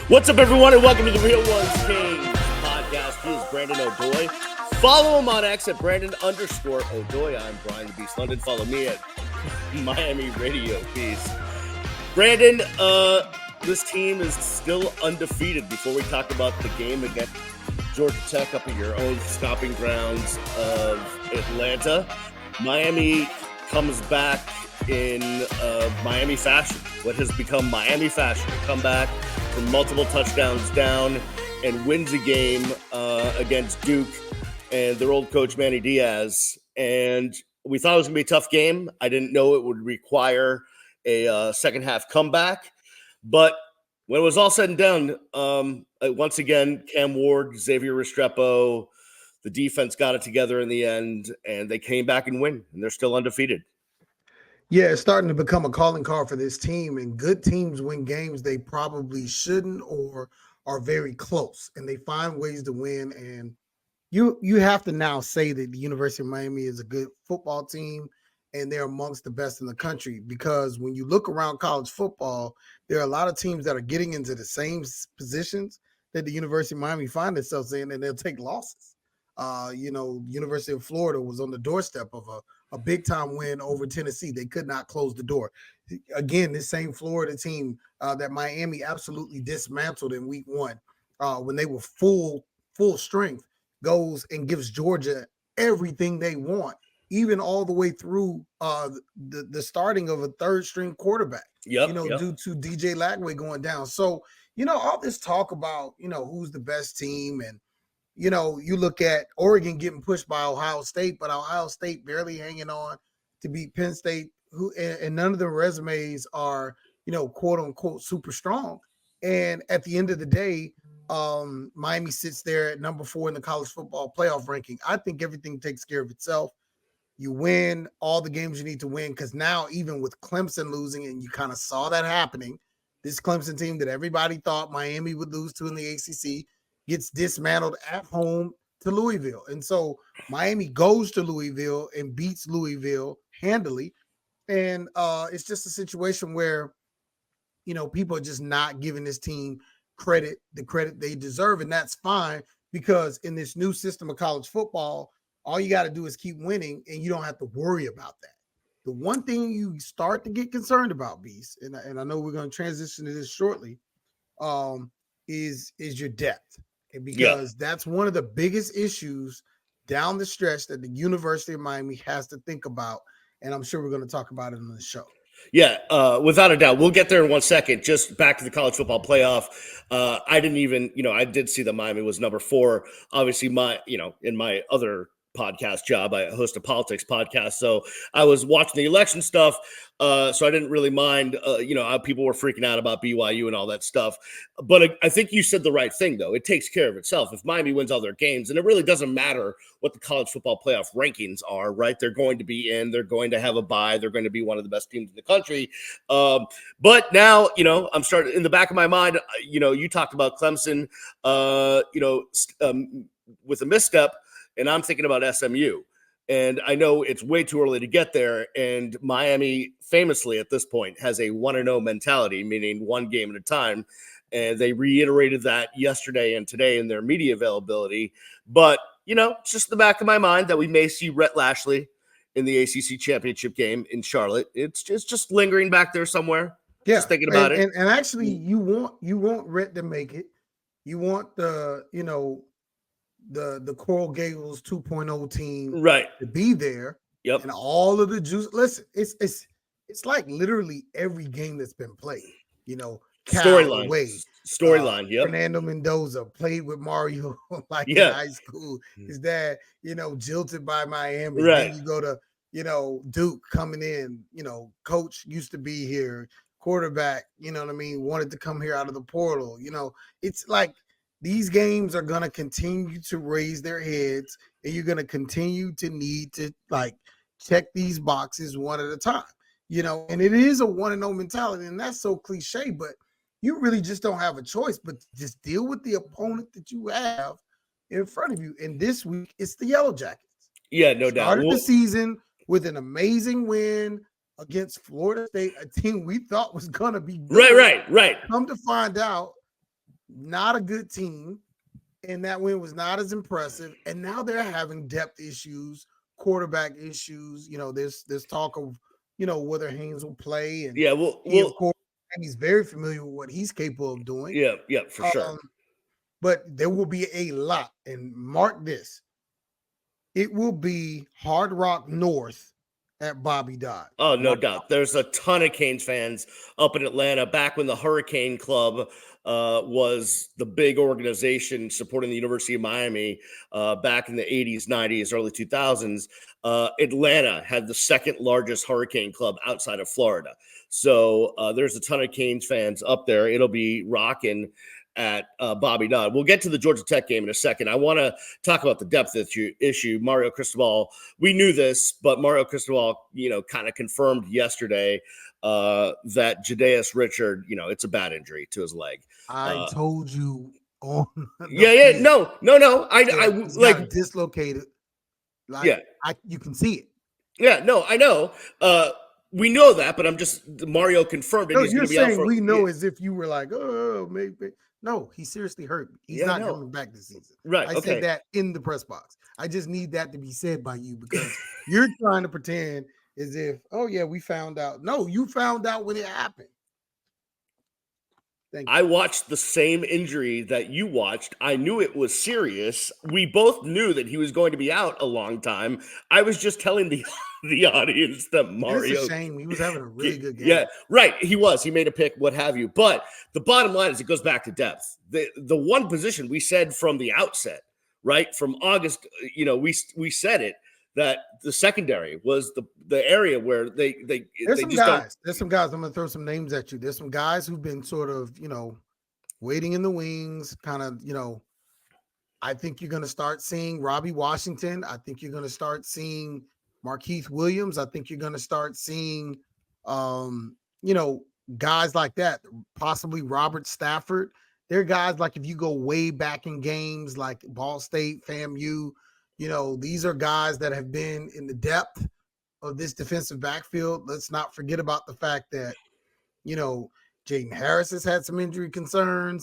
What's up, everyone, and welcome to the Real Ones Kings podcast. He is Brandon O'Doy. Follow him on X at Brandon_O'Doy. I'm Brian the Beast London. Follow me at Miami Radio Beast. Brandon, this team is still undefeated. Before we talk about the game against Georgia Tech up at your own stomping grounds of Atlanta, Miami comes back in Miami fashion. What has become Miami fashion. Come back from multiple touchdowns down and wins a game against Duke and their old coach Manny Diaz. And we thought it was going to be a tough game. I didn't know it would require a second half comeback. But when it was all said and done, once again, Cam Ward, Xavier Restrepo, the defense got it together in the end, and they came back and win, and they're still undefeated. Yeah, it's starting to become a calling card for this team, and good teams win games they probably shouldn't or are very close, and they find ways to win. And you have to now say that the University of Miami is a good football team, and they're amongst the best in the country, because when you look around college football, there are a lot of teams that are getting into the same positions that the University of Miami find themselves in, and they'll take losses. University of Florida was on the doorstep of a big-time win over Tennessee. They could not close the door. Again, this same Florida team that Miami absolutely dismantled in week one when they were full strength goes and gives Georgia everything they want, even all the way through the starting of a third-string quarterback, due to DJ Lagway going down. So, all this talk about, who's the best team, and you look at Oregon getting pushed by Ohio State, but Ohio State barely hanging on to beat Penn State, and none of the resumes are, quote unquote, super strong. And at the end of the day, Miami sits there at number 4 in the college football playoff ranking. I think everything takes care of itself. You win all the games you need to win, because now, even with Clemson losing, and you kind of saw that happening, this Clemson team that everybody thought Miami would lose to in the ACC gets dismantled at home to Louisville. And so Miami goes to Louisville and beats Louisville handily. And it's just a situation where, people are just not giving this team the credit they deserve. And that's fine, because in this new system of college football, all you got to do is keep winning, and you don't have to worry about that. The one thing you start to get concerned about, Beast, and I know we're going to transition to this shortly, is your depth. And because that's one of the biggest issues down the stretch that the University of Miami has to think about. And I'm sure we're going to talk about it on the show. Yeah, without a doubt. We'll get there in 1 second. Just back to the college football playoff. I didn't even, I did see that Miami was number 4. Obviously, in my other podcast job, I host a politics podcast, so I was watching the election stuff, so I didn't really mind how people were freaking out about BYU and all that stuff. But I think you said the right thing, though. It takes care of itself. If Miami wins all their games, and it really doesn't matter what the college football playoff rankings are, right? They're going to be in, they're going to have a bye, they're going to be one of the best teams in the country. But now, I'm starting in the back of my mind, you talked about Clemson, with a misstep, and I'm thinking about SMU. And I know it's way too early to get there. And Miami, famously at this point, has a 1-0 mentality, meaning one game at a time. And they reiterated that yesterday and today in their media availability. But, it's just in the back of my mind that we may see Rhett Lashley in the ACC championship game in Charlotte. It's just lingering back there somewhere. Yeah. Just thinking about it. And actually, you want Rhett to make it. You want the Coral Gables 2.0 team to be there. Yep. And all of the juice. Listen, it's like literally every game that's been played. Storyline. Yep. Fernando Mendoza played with Mario in high school. His dad, jilted by Miami. Right. Then you go to, Duke coming in, coach used to be here, quarterback, wanted to come here out of the portal. It's like, these games are going to continue to raise their heads, and you're going to continue to need to check these boxes one at a time, and it is a 1-0 mentality, and that's so cliche, but you really just don't have a choice but to just deal with the opponent that you have in front of you. And this week it's the Yellow Jackets. Yeah, no doubt. Started the season with an amazing win against Florida State, a team we thought was going to be good. Right. Come to find out, not a good team, and that win was not as impressive. And now they're having depth issues, quarterback issues. There's talk of whether Haynes will play, and Yeah, he of course he's very familiar with what he's capable of doing. yeah, for sure. But there will be a lot, and mark this: it will be Hard Rock North at Bobby Dodd. Oh, no doubt. There's a ton of Canes fans up in Atlanta back when the Hurricane Club was the big organization supporting the University of Miami back in the 80s, 90s, early 2000s. Atlanta had the second largest Hurricane Club outside of Florida. So there's a ton of Canes fans up there. It'll be rocking at Bobby Dodd. We'll get to the Georgia Tech game in a second. I want to talk about the depth issue. Mario Cristobal, we knew this, but Mario Cristobal, kind of confirmed yesterday that Jadais Richard, it's a bad injury to his leg. I told you on. No. I like dislocated. You can see it. Yeah, no, I know. We know that, but I'm just Mario confirmed. No, you're saying we know as if you were like, oh, maybe. No, he's seriously hurt. He's not coming back this season. Right. I said that in the press box. I just need that to be said by you because you're trying to pretend as if, oh yeah, we found out. No, you found out when it happened. Thank you. I watched the same injury that you watched. I knew it was serious. We both knew that he was going to be out a long time. I was just telling the audience that Mario. It's a shame. He was having a really good game. Yeah, right. He was. He made a pick, what have you. But the bottom line is it goes back to depth. The one position we said from the outset, right? From August, we said it, that the secondary was the area where there's some guys. I'm going to throw some names at you. There's some guys who've been sort of, waiting in the wings, kind of, I think you're going to start seeing Robbie Washington. I think you're going to start seeing Markeith Williams. I think you're going to start seeing, guys like that, possibly Robert Stafford. They're guys like if you go way back in games like Ball State, FAMU, these are guys that have been in the depth of this defensive backfield. Let's not forget about the fact that, Jaden Harris has had some injury concerns.